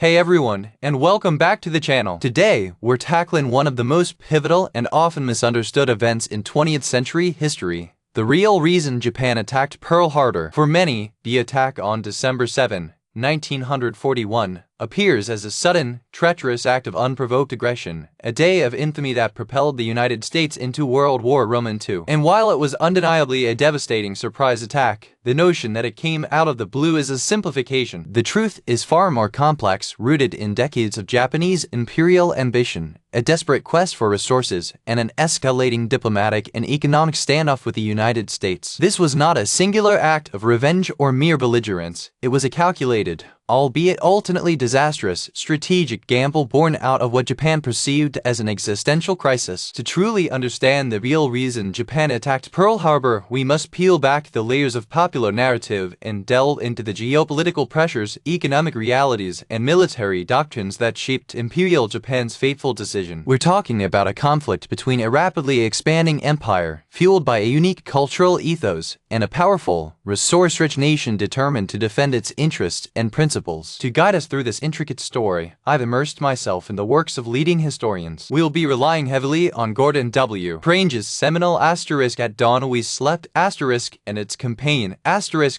Hey everyone, and welcome back to the channel. Today, we're tackling one of the most pivotal and often misunderstood events in 20th century history. The real reason Japan attacked Pearl Harbor. For many, the attack on December 7, 1941, appears as a sudden, treacherous act of unprovoked aggression, a day of infamy that propelled the United States into World War II. And while it was undeniably a devastating surprise attack, the notion that it came out of the blue is a simplification. The truth is far more complex, rooted in decades of Japanese imperial ambition, a desperate quest for resources, and an escalating diplomatic and economic standoff with the United States. This was not a singular act of revenge or mere belligerence. It was a calculated, albeit ultimately disastrous, strategic gamble born out of what Japan perceived as an existential crisis. To truly understand the real reason Japan attacked Pearl Harbor, we must peel back the layers of popular narrative and delve into the geopolitical pressures, economic realities, and military doctrines that shaped Imperial Japan's fateful decision. We're talking about a conflict between a rapidly expanding empire, fueled by a unique cultural ethos, and a powerful, resource-rich nation determined to defend its interests and principles. To guide us through this intricate story, I've immersed myself in the works of leading historians. We'll be relying heavily on Gordon W. Prange's seminal At Dawn We Slept and its campaign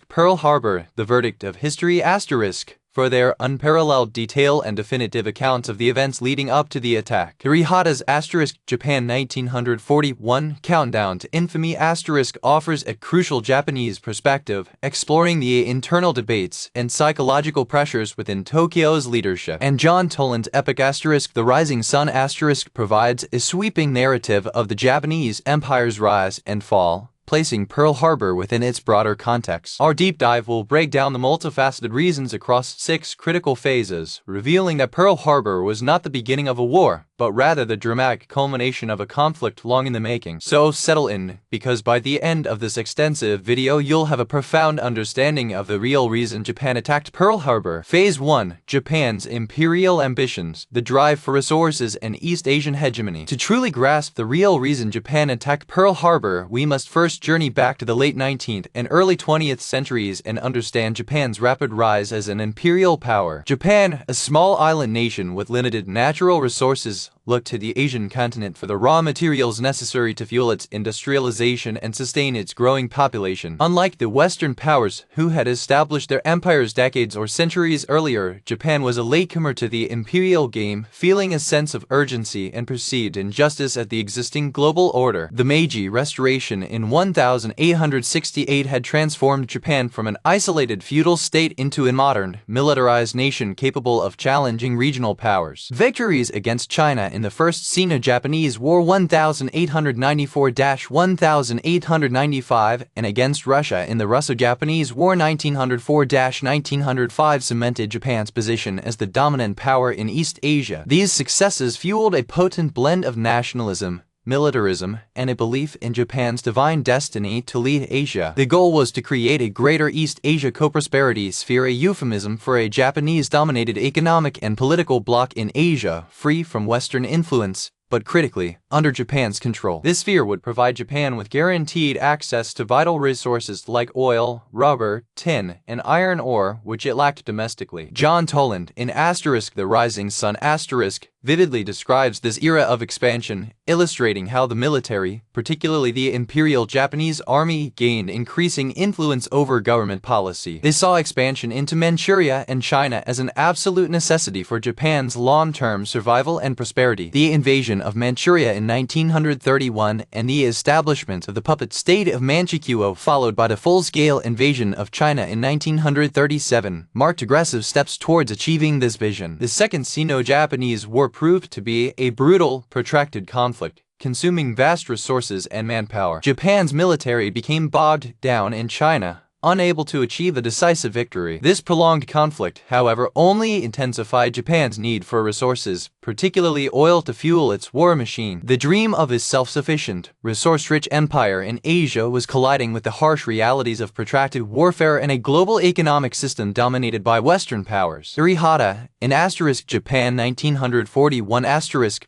Pearl Harbor, The Verdict of History for their unparalleled detail and definitive accounts of the events leading up to the attack. Eri Hotta's Japan 1941 Countdown to Infamy offers a crucial Japanese perspective, exploring the internal debates and psychological pressures within Tokyo's leadership. And John Toland's epic The Rising Sun provides a sweeping narrative of the Japanese Empire's rise and fall, placing Pearl Harbor within its broader context. Our deep dive will break down the multifaceted reasons across 6 critical phases, revealing that Pearl Harbor was not the beginning of a war, but rather the dramatic culmination of a conflict long in the making. So settle in, because by the end of this extensive video you'll have a profound understanding of the real reason Japan attacked Pearl Harbor. Phase 1. Japan's imperial ambitions, the drive for resources and East Asian hegemony. To truly grasp the real reason Japan attacked Pearl Harbor, we must first journey back to the late 19th and early 20th centuries and understand Japan's rapid rise as an imperial power. Japan, a small island nation with limited natural resources, looked to the Asian continent for the raw materials necessary to fuel its industrialization and sustain its growing population. Unlike the Western powers, who had established their empires decades or centuries earlier, Japan was a latecomer to the imperial game, feeling a sense of urgency and perceived injustice at the existing global order. The Meiji Restoration in 1868 had transformed Japan from an isolated feudal state into a modern, militarized nation capable of challenging regional powers. Victories against China in the First Sino-Japanese War 1894–1895 and against Russia in the Russo-Japanese War 1904–1905 cemented Japan's position as the dominant power in East Asia. These successes fueled a potent blend of nationalism, militarism, and a belief in Japan's divine destiny to lead Asia. The goal was to create a greater East Asia co-prosperity sphere, a euphemism for a Japanese-dominated economic and political bloc in Asia, free from Western influence, but critically, under Japan's control. This sphere would provide Japan with guaranteed access to vital resources like oil, rubber, tin, and iron ore, which it lacked domestically. John Toland, in The Rising Sun vividly describes this era of expansion, illustrating how the military, particularly the Imperial Japanese Army, gained increasing influence over government policy. They saw expansion into Manchuria and China as an absolute necessity for Japan's long-term survival and prosperity. The invasion of Manchuria in 1931 and the establishment of the puppet state of Manchukuo, followed by the full-scale invasion of China in 1937, marked aggressive steps towards achieving this vision. The Second Sino-Japanese War proved to be a brutal, protracted conflict, consuming vast resources and manpower. Japan's military became bogged down in China, unable to achieve a decisive victory. This prolonged conflict, however, only intensified Japan's need for resources, particularly oil, to fuel its war machine. The dream of a self-sufficient, resource-rich empire in Asia was colliding with the harsh realities of protracted warfare and a global economic system dominated by Western powers. Eri Hotta, in Japan 1941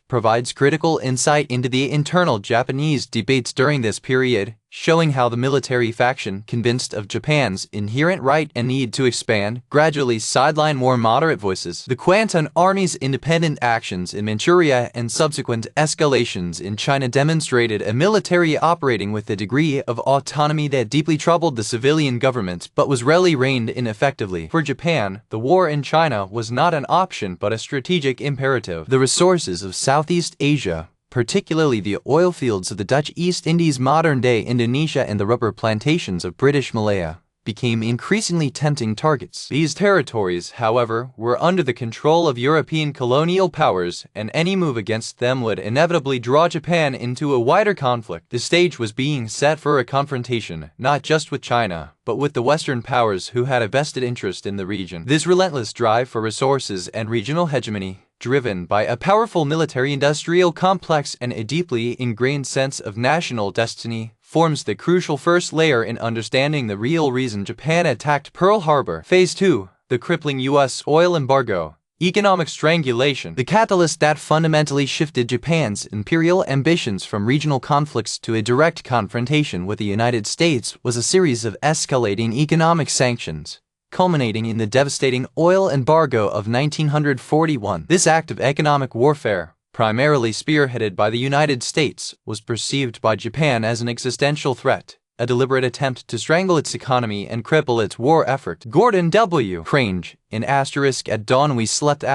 provides critical insight into the internal Japanese debates during this period, showing how the military faction, convinced of Japan's inherent right and need to expand, gradually sidelined more moderate voices. The Kwantan Army's independent actions in Manchuria and subsequent escalations in China demonstrated a military operating with a degree of autonomy that deeply troubled the civilian government but was rarely reined in effectively. For Japan, the war in China was not an option but a strategic imperative. The resources of Southeast Asia, particularly the oil fields of the Dutch East Indies, modern-day Indonesia, and the rubber plantations of British Malaya, became increasingly tempting targets. These territories, however, were under the control of European colonial powers, and any move against them would inevitably draw Japan into a wider conflict. The stage was being set for a confrontation, not just with China, but with the Western powers who had a vested interest in the region. This relentless drive for resources and regional hegemony, driven by a powerful military-industrial complex and a deeply ingrained sense of national destiny, forms the crucial first layer in understanding the real reason Japan attacked Pearl Harbor. Phase 2. The crippling U.S. oil embargo. Economic strangulation. The catalyst that fundamentally shifted Japan's imperial ambitions from regional conflicts to a direct confrontation with the United States was a series of escalating economic sanctions, culminating in the devastating oil embargo of 1941. This act of economic warfare, primarily spearheaded by the United States, was perceived by Japan as an existential threat, a deliberate attempt to strangle its economy and cripple its war effort. Gordon W. Prange, in *At Dawn We Slept*,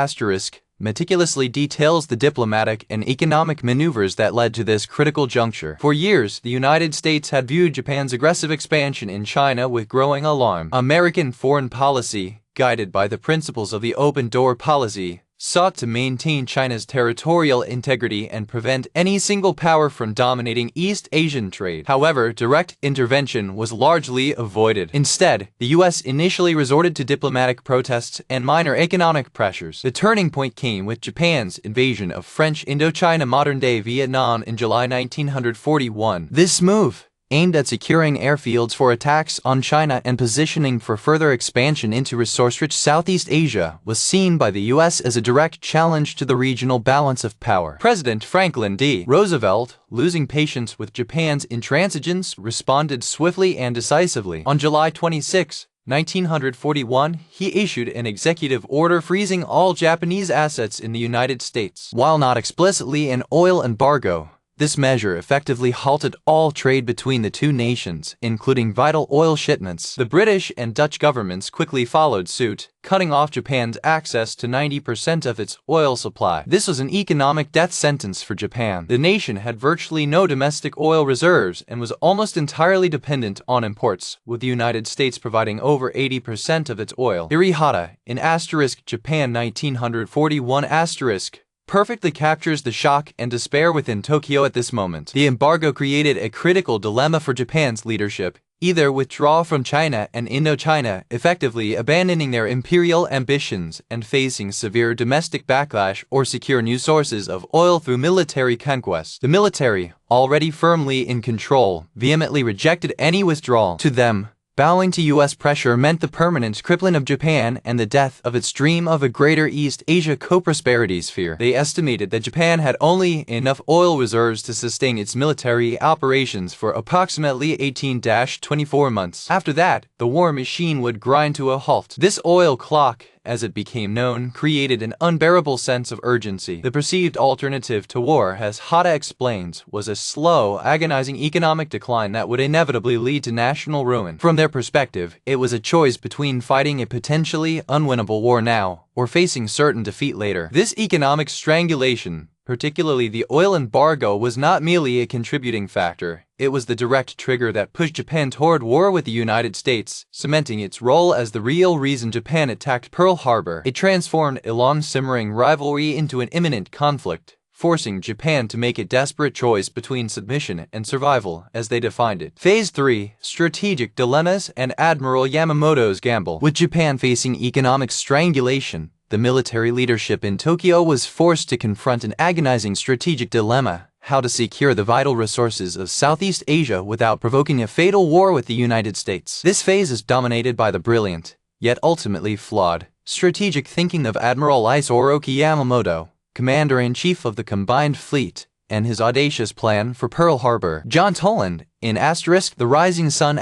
meticulously details the diplomatic and economic maneuvers that led to this critical juncture. For years, the United States had viewed Japan's aggressive expansion in China with growing alarm. American foreign policy, guided by the principles of the open door policy, sought to maintain China's territorial integrity and prevent any single power from dominating East Asian trade. However, direct intervention was largely avoided. Instead, the U.S. initially resorted to diplomatic protests and minor economic pressures. The turning point came with Japan's invasion of French Indochina, modern-day Vietnam, in July 1941. This move, aimed at securing airfields for attacks on China and positioning for further expansion into resource-rich Southeast Asia, was seen by the U.S. as a direct challenge to the regional balance of power. President Franklin D. Roosevelt, losing patience with Japan's intransigence, responded swiftly and decisively. On July 26, 1941, he issued an executive order freezing all Japanese assets in the United States. While not explicitly an oil embargo, this measure effectively halted all trade between the two nations, including vital oil shipments. The British and Dutch governments quickly followed suit, cutting off Japan's access to 90% of its oil supply. This was an economic death sentence for Japan. The nation had virtually no domestic oil reserves and was almost entirely dependent on imports, with the United States providing over 80% of its oil. Eri Hotta, in *Japan 1941*, perfectly captures the shock and despair within Tokyo at this moment. The embargo created a critical dilemma for Japan's leadership: either withdraw from China and Indochina, effectively abandoning their imperial ambitions and facing severe domestic backlash, or secure new sources of oil through military conquest. The military, already firmly in control, vehemently rejected any withdrawal. To them, bowing to U.S. pressure meant the permanent crippling of Japan and the death of its dream of a greater East Asia co-prosperity sphere. They estimated that Japan had only enough oil reserves to sustain its military operations for approximately 18-24 months. After that, the war machine would grind to a halt. This oil clock, as it became known, created an unbearable sense of urgency. The perceived alternative to war, as Hotta explains, was a slow, agonizing economic decline that would inevitably lead to national ruin. From their perspective, it was a choice between fighting a potentially unwinnable war now, or facing certain defeat later. This economic strangulation, particularly the oil embargo, was not merely a contributing factor. It was the direct trigger that pushed Japan toward war with the United States, cementing its role as the real reason Japan attacked Pearl Harbor. It transformed a long-simmering rivalry into an imminent conflict, forcing Japan to make a desperate choice between submission and survival, as they defined it. Phase 3. Strategic Dilemmas and Admiral Yamamoto's Gamble. With Japan facing economic strangulation, the military leadership in Tokyo was forced to confront an agonizing strategic dilemma: how to secure the vital resources of Southeast Asia without provoking a fatal war with the United States. This phase is dominated by the brilliant, yet ultimately flawed, strategic thinking of Admiral Isoroki Yamamoto, Commander-in-Chief of the Combined Fleet, and his audacious plan for Pearl Harbor. John Toland, in The Rising Sun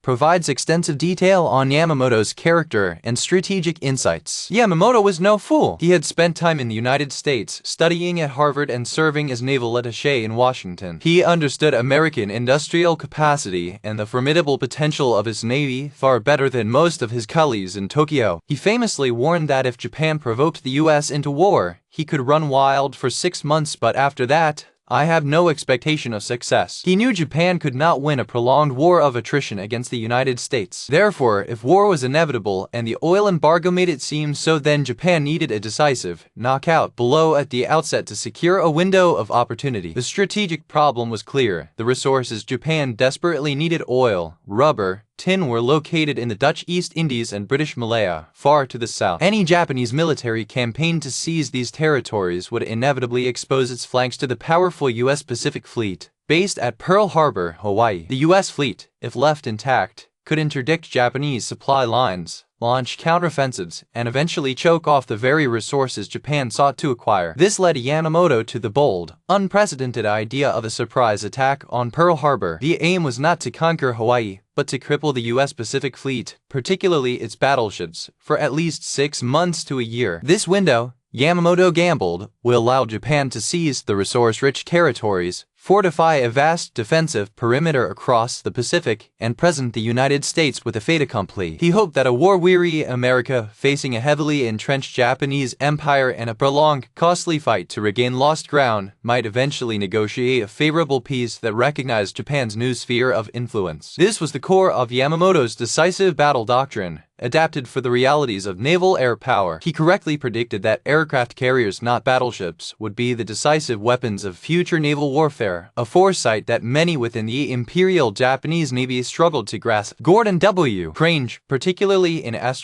provides extensive detail on Yamamoto's character and strategic insights. Yamamoto was no fool. He had spent time in the United States, studying at Harvard and serving as naval attaché in Washington. He understood American industrial capacity and the formidable potential of his navy far better than most of his colleagues in Tokyo. He famously warned that if Japan provoked the US into war, he could run wild for 6 months, but after that, I have no expectation of success. He knew Japan could not win a prolonged war of attrition against the United States. Therefore, if war was inevitable and the oil embargo made it seem so, then Japan needed a decisive, knockout blow at the outset to secure a window of opportunity. The strategic problem was clear. The resources Japan desperately needed, oil, rubber, tin, were located in the Dutch East Indies and British Malaya, far to the south. Any Japanese military campaign to seize these territories would inevitably expose its flanks to the powerful U.S. Pacific Fleet, based at Pearl Harbor, Hawaii. The U.S. fleet, if left intact, could interdict Japanese supply lines, launch counteroffensives, and eventually choke off the very resources Japan sought to acquire. This led Yamamoto to the bold, unprecedented idea of a surprise attack on Pearl Harbor. The aim was not to conquer Hawaii, but to cripple the U.S. Pacific Fleet, particularly its battleships, for at least 6 months to a year. This window, Yamamoto gambled, will allow Japan to seize the resource-rich territories, fortify a vast defensive perimeter across the Pacific, and present the United States with a fait accompli. He hoped that a war-weary America, facing a heavily entrenched Japanese empire and a prolonged, costly fight to regain lost ground, might eventually negotiate a favorable peace that recognized Japan's new sphere of influence. This was the core of Yamamoto's decisive battle doctrine, adapted for the realities of naval air power. He correctly predicted that aircraft carriers, not battleships, would be the decisive weapons of future naval warfare, a foresight that many within the Imperial Japanese Navy struggled to grasp. Gordon W. Prange, particularly in At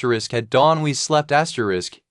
Dawn We Slept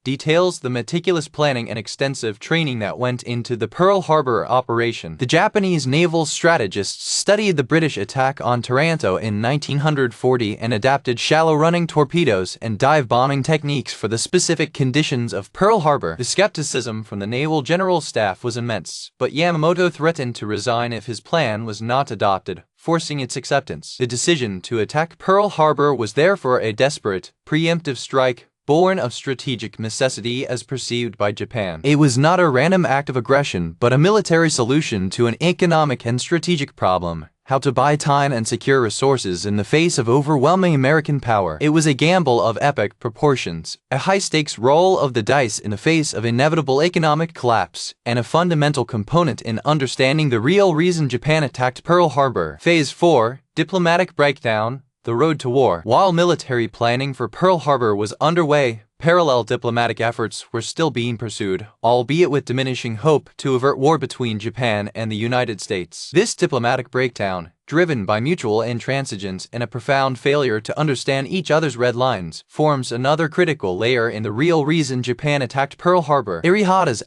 details the meticulous planning and extensive training that went into the Pearl Harbor operation. The Japanese naval strategists studied the British attack on Taranto in 1940 and adapted shallow-running torpedoes and dive-bombing techniques for the specific conditions of Pearl Harbor. The skepticism from the Naval General Staff was immense, but Yamamoto threatened to resign if his plan was not adopted, forcing its acceptance. The decision to attack Pearl Harbor was therefore a desperate, preemptive strike, born of strategic necessity as perceived by Japan. It was not a random act of aggression, but a military solution to an economic and strategic problem: how to buy time and secure resources in the face of overwhelming American power. It was a gamble of epic proportions, a high-stakes roll of the dice in the face of inevitable economic collapse, and a fundamental component in understanding the real reason Japan attacked Pearl Harbor. Phase 4, Diplomatic Breakdown, the road to war. While military planning for Pearl Harbor was underway, parallel diplomatic efforts were still being pursued, albeit with diminishing hope, to avert war between Japan and the United States. This diplomatic breakdown, driven by mutual intransigence and a profound failure to understand each other's red lines, forms another critical layer in the real reason Japan attacked Pearl Harbor. Eri Hotta's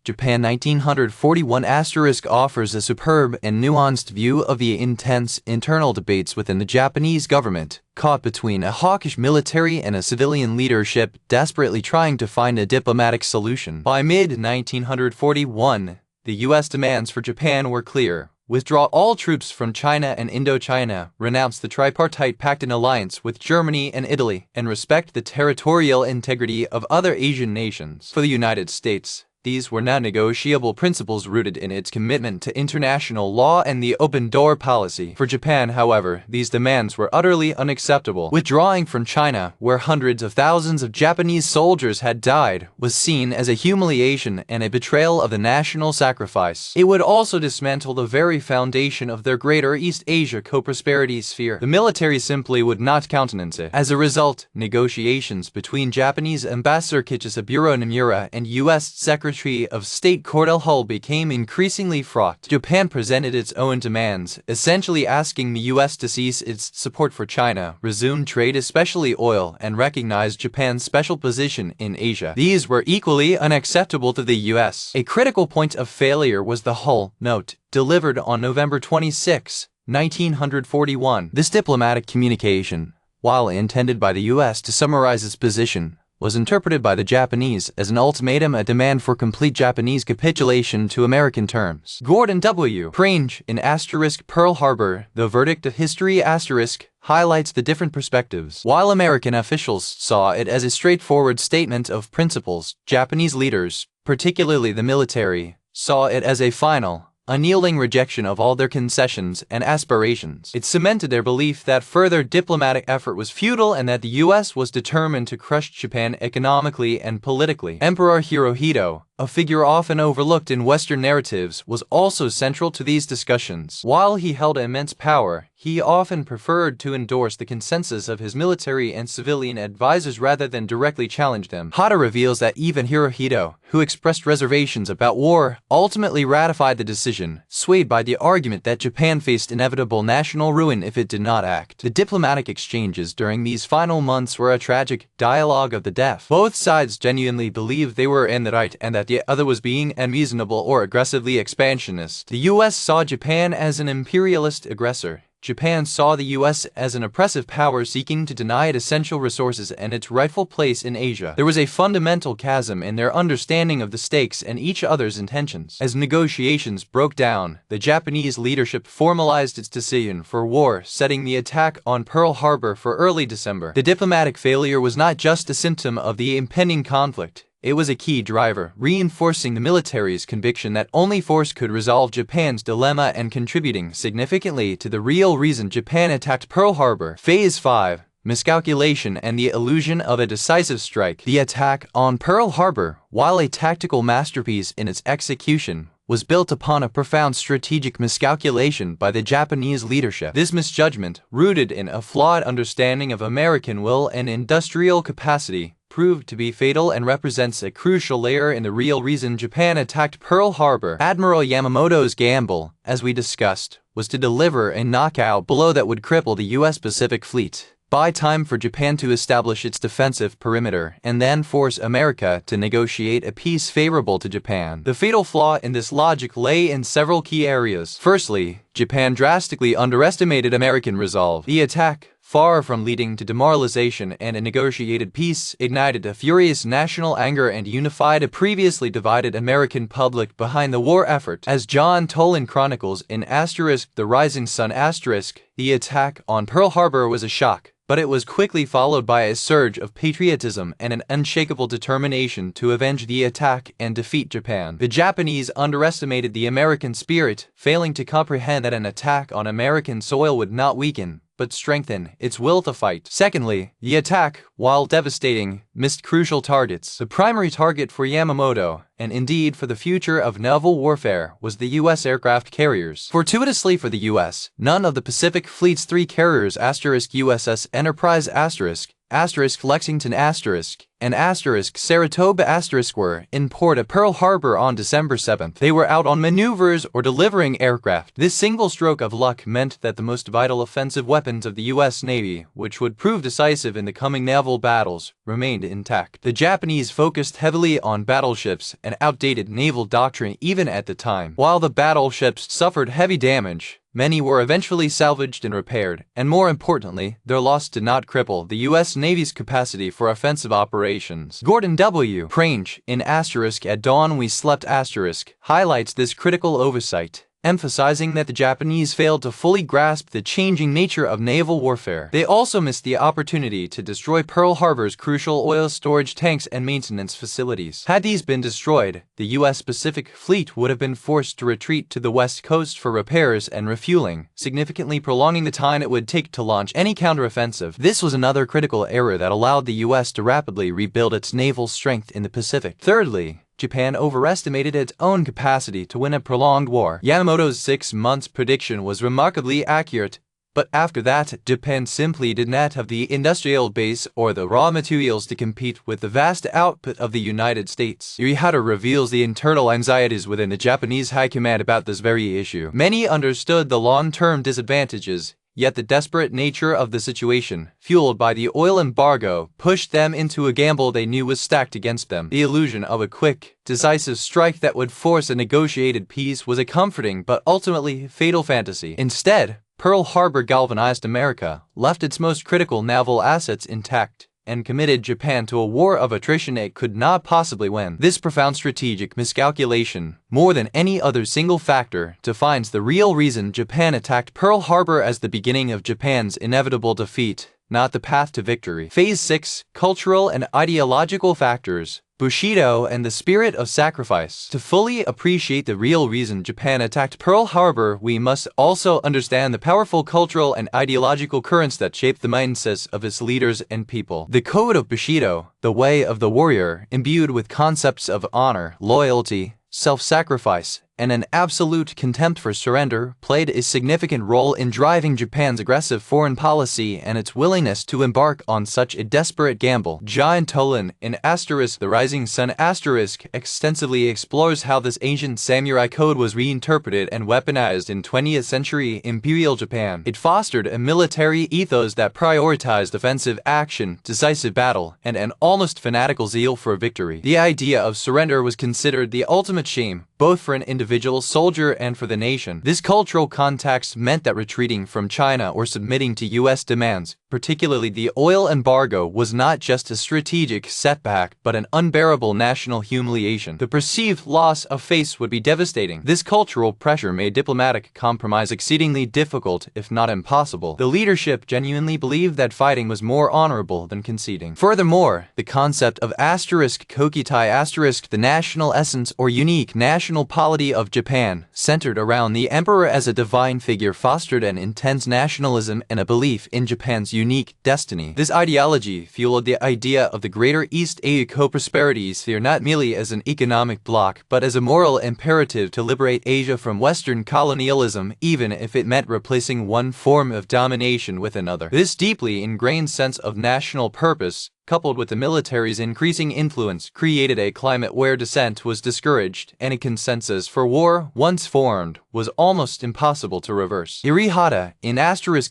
Japan 1941 offers a superb and nuanced view of the intense internal debates within the Japanese government, caught between a hawkish military and a civilian leadership desperately trying to find a diplomatic solution. By mid-1941, the U.S. demands for Japan were clear: withdraw all troops from China and Indochina, renounce the tripartite pact and alliance with Germany and Italy, and respect the territorial integrity of other Asian nations. For the United States, these were non-negotiable principles rooted in its commitment to international law and the open-door policy. For Japan, however, these demands were utterly unacceptable. Withdrawing from China, where hundreds of thousands of Japanese soldiers had died, was seen as a humiliation and a betrayal of the national sacrifice. It would also dismantle the very foundation of their greater East Asia co-prosperity sphere. The military simply would not countenance it. As a result, negotiations between Japanese Ambassador Kichisaburo Nomura and U.S. Secretary of State Cordell Hull became increasingly fraught. Japan presented its own demands, essentially asking the U.S. to cease its support for China, resume trade, especially oil, and recognize Japan's special position in Asia. These were equally unacceptable to the U.S. A critical point of failure was the Hull note, delivered on November 26, 1941. This diplomatic communication, while intended by the U.S. to summarize its position, was interpreted by the Japanese as an ultimatum, a demand for complete Japanese capitulation to American terms. Gordon W. Prange in Pearl Harbor, The Verdict of History highlights the different perspectives. While American officials saw it as a straightforward statement of principles, Japanese leaders, particularly the military, saw it as a final, unyielding rejection of all their concessions and aspirations. It cemented their belief that further diplomatic effort was futile and that the U.S. was determined to crush Japan economically and politically. Emperor Hirohito, a figure often overlooked in Western narratives, was also central to these discussions. While he held immense power, he often preferred to endorse the consensus of his military and civilian advisors rather than directly challenge them. Hotta reveals that even Hirohito, who expressed reservations about war, ultimately ratified the decision, swayed by the argument that Japan faced inevitable national ruin if it did not act. The diplomatic exchanges during these final months were a tragic dialogue of the deaf. Both sides genuinely believed they were in the right and that the other was being unreasonable or aggressively expansionist. The U.S. saw Japan as an imperialist aggressor. Japan saw the U.S. as an oppressive power seeking to deny it essential resources and its rightful place in Asia. There was a fundamental chasm in their understanding of the stakes and each other's intentions. As negotiations broke down, the Japanese leadership formalized its decision for war, setting the attack on Pearl Harbor for early December. The diplomatic failure was not just a symptom of the impending conflict. It was a key driver, reinforcing the military's conviction that only force could resolve Japan's dilemma and contributing significantly to the real reason Japan attacked Pearl Harbor. Phase 5. Miscalculation and the illusion of a decisive strike. The attack on Pearl Harbor, while a tactical masterpiece in its execution, was built upon a profound strategic miscalculation by the Japanese leadership. This misjudgment, rooted in a flawed understanding of American will and industrial capacity, proved to be fatal and represents a crucial layer in the real reason Japan attacked Pearl Harbor. Admiral Yamamoto's gamble, as we discussed, was to deliver a knockout blow that would cripple the U.S. Pacific Fleet, buy time for Japan to establish its defensive perimeter, and then force America to negotiate a peace favorable to Japan. The fatal flaw in this logic lay in several key areas. Firstly, Japan drastically underestimated American resolve. The attack, far from leading to demoralization and a negotiated peace, ignited a furious national anger and unified a previously divided American public behind the war effort. As John Toland chronicles in The Rising Sun*, the attack on Pearl Harbor was a shock, but it was quickly followed by a surge of patriotism and an unshakable determination to avenge the attack and defeat Japan. The Japanese underestimated the American spirit, failing to comprehend that an attack on American soil would not weaken, but strengthen its will to fight. Secondly, the attack, while devastating, missed crucial targets. The primary target for Yamamoto, and indeed for the future of naval warfare, was the U.S. aircraft carriers. Fortuitously for the U.S., none of the Pacific Fleet's 3 carriers USS Enterprise Lexington and Saratoga were in port at Pearl Harbor on December 7th. They were out on maneuvers or delivering aircraft. This single stroke of luck meant that the most vital offensive weapons of the U.S. Navy, which would prove decisive in the coming naval battles, remained intact. The Japanese focused heavily on battleships, an outdated naval doctrine even at the time. While the battleships suffered heavy damage, many were eventually salvaged and repaired, and more importantly, their loss did not cripple the U.S. Navy's capacity for offensive operations. Gordon W. Prange in At Dawn We Slept highlights this critical oversight, emphasizing that the Japanese failed to fully grasp the changing nature of naval warfare. They also missed the opportunity to destroy Pearl Harbor's crucial oil storage tanks and maintenance facilities. Had these been destroyed, the U.S. Pacific Fleet would have been forced to retreat to the west coast for repairs and refueling, significantly prolonging the time it would take to launch any counteroffensive. This was another critical error that allowed the U.S. to rapidly rebuild its naval strength in the Pacific. Thirdly, Japan overestimated its own capacity to win a prolonged war. Yamamoto's 6 months prediction was remarkably accurate, but after that, Japan simply did not have the industrial base or the raw materials to compete with the vast output of the United States. Eri Hotta reveals the internal anxieties within the Japanese high command about this very issue. Many understood the long-term disadvantages, yet the desperate nature of the situation, fueled by the oil embargo, pushed them into a gamble they knew was stacked against them. The illusion of a quick, decisive strike that would force a negotiated peace was a comforting but ultimately fatal fantasy. Instead, Pearl Harbor galvanized America, left its most critical naval assets intact, and committed Japan to a war of attrition it could not possibly win. This profound strategic miscalculation, more than any other single factor, defines the real reason Japan attacked Pearl Harbor as the beginning of Japan's inevitable defeat, not the path to victory. Phase 6. Cultural and ideological factors. Bushido and the spirit of sacrifice. To fully appreciate the real reason Japan attacked Pearl Harbor, we must also understand the powerful cultural and ideological currents that shaped the mindsets of its leaders and people. The Code of Bushido, the way of the warrior, imbued with concepts of honor, loyalty, self-sacrifice, and an absolute contempt for surrender, played a significant role in driving Japan's aggressive foreign policy and its willingness to embark on such a desperate gamble. John Toland, in *The Rising Sun*, extensively explores how this ancient samurai code was reinterpreted and weaponized in 20th century Imperial Japan. It fostered a military ethos that prioritized offensive action, decisive battle, and an almost fanatical zeal for victory. The idea of surrender was considered the ultimate shame, both for an individual soldier and for the nation. This cultural context meant that retreating from China or submitting to U.S. demands, particularly the oil embargo, was not just a strategic setback but an unbearable national humiliation. The perceived loss of face would be devastating. This cultural pressure made diplomatic compromise exceedingly difficult, if not impossible. The leadership genuinely believed that fighting was more honorable than conceding. Furthermore, the concept of *kokitai*, the national essence or unique national polity of Japan, centered around the emperor as a divine figure, fostered an intense nationalism and a belief in Japan's unique destiny. This ideology fueled the idea of the Greater East Asia co-prosperity sphere not merely as an economic bloc, but as a moral imperative to liberate Asia from Western colonialism, even if it meant replacing one form of domination with another. This deeply ingrained sense of national purpose, coupled with the military's increasing influence, created a climate where dissent was discouraged, and a consensus for war, once formed, was almost impossible to reverse. Eri Hotta, in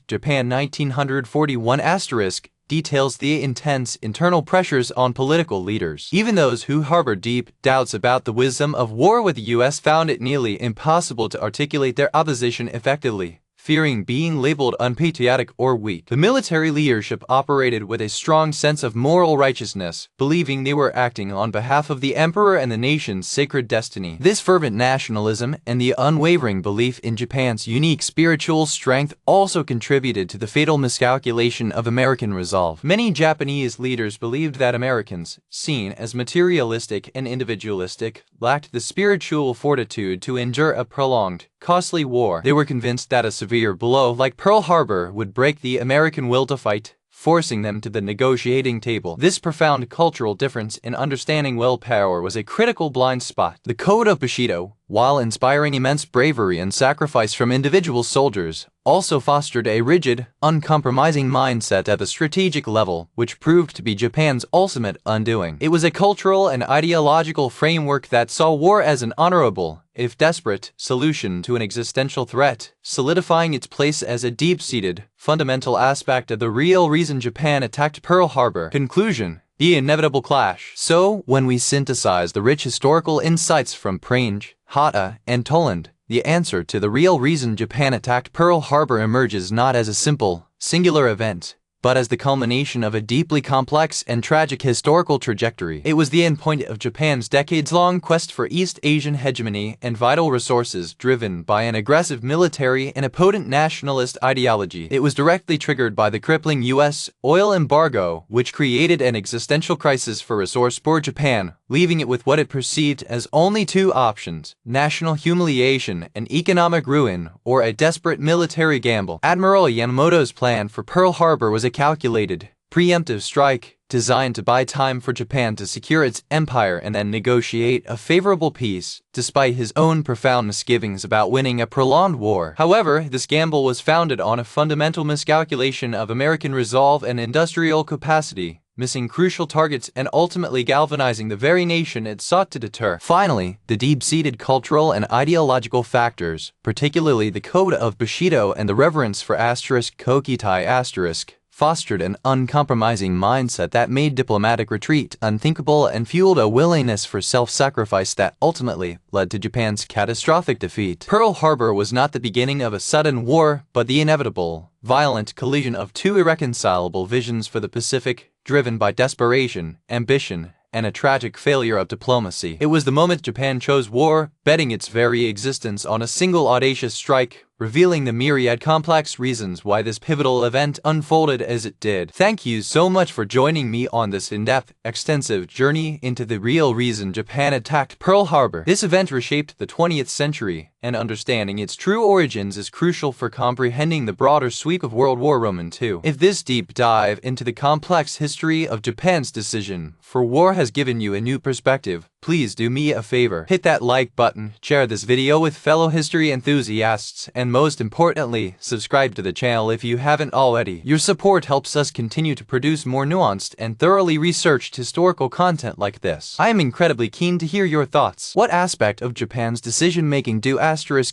*Japan 1941*, details the intense internal pressures on political leaders. Even those who harbored deep doubts about the wisdom of war with the U.S. found it nearly impossible to articulate their opposition effectively, fearing being labeled unpatriotic or weak. The military leadership operated with a strong sense of moral righteousness, believing they were acting on behalf of the emperor and the nation's sacred destiny. This fervent nationalism and the unwavering belief in Japan's unique spiritual strength also contributed to the fatal miscalculation of American resolve. Many Japanese leaders believed that Americans, seen as materialistic and individualistic, lacked the spiritual fortitude to endure a prolonged, costly war. They were convinced that a severe blow like Pearl Harbor would break the American will to fight, forcing them to the negotiating table. This profound cultural difference in understanding willpower was a critical blind spot. The Code of Bushido, while inspiring immense bravery and sacrifice from individual soldiers, also fostered a rigid, uncompromising mindset at the strategic level, which proved to be Japan's ultimate undoing. It was a cultural and ideological framework that saw war as an honorable, if desperate, solution to an existential threat, solidifying its place as a deep-seated, fundamental aspect of the real reason Japan attacked Pearl Harbor. Conclusion: the inevitable clash. So, when we synthesize the rich historical insights from Prange, Hotta, and Toland, the answer to the real reason Japan attacked Pearl Harbor emerges not as a simple, singular event, but as the culmination of a deeply complex and tragic historical trajectory. It was the endpoint of Japan's decades-long quest for East Asian hegemony and vital resources, driven by an aggressive military and a potent nationalist ideology. It was directly triggered by the crippling U.S. oil embargo, which created an existential crisis for resource-poor Japan, leaving it with what it perceived as only two options: national humiliation and economic ruin, or a desperate military gamble. Admiral Yamamoto's plan for Pearl Harbor was a calculated, preemptive strike designed to buy time for Japan to secure its empire and then negotiate a favorable peace, despite his own profound misgivings about winning a prolonged war. However, this gamble was founded on a fundamental miscalculation of American resolve and industrial capacity, missing crucial targets and ultimately galvanizing the very nation it sought to deter. Finally, the deep-seated cultural and ideological factors, particularly the Code of Bushido and the reverence for *kokitai*, fostered an uncompromising mindset that made diplomatic retreat unthinkable and fueled a willingness for self-sacrifice that ultimately led to Japan's catastrophic defeat. Pearl Harbor was not the beginning of a sudden war, but the inevitable, violent collision of two irreconcilable visions for the Pacific driven by desperation, ambition, and a tragic failure of diplomacy. It was the moment Japan chose war, betting its very existence on a single audacious strike, revealing the myriad complex reasons why this pivotal event unfolded as it did. Thank you so much for joining me on this in-depth, extensive journey into the real reason Japan attacked Pearl Harbor. This event reshaped the 20th century, and understanding its true origins is crucial for comprehending the broader sweep of World War II. If this deep dive into the complex history of Japan's decision for war has given you a new perspective, please do me a favor. Hit that like button, share this video with fellow history enthusiasts, and most importantly, subscribe to the channel if you haven't already. Your support helps us continue to produce more nuanced and thoroughly researched historical content like this. I am incredibly keen to hear your thoughts. What aspect of Japan's decision-making do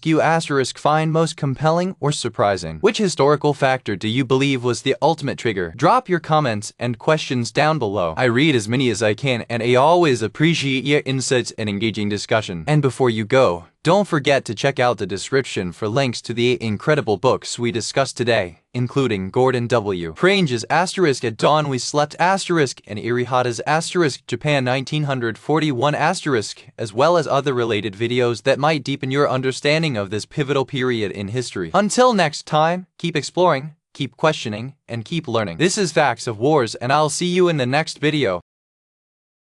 you find most compelling or surprising? Which historical factor do you believe was the ultimate trigger? Drop your comments and questions down below. I read as many as I can, and I always appreciate your insights and engaging discussion. And before you go, don't forget to check out the description for links to the incredible books we discussed today, including Gordon W. Prange's *At Dawn We Slept*, and Eri Hotta's *Japan 1941*, as well as other related videos that might deepen your understanding of this pivotal period in history. Until next time, keep exploring, keep questioning, and keep learning. This is Facts of Wars, and I'll see you in the next video.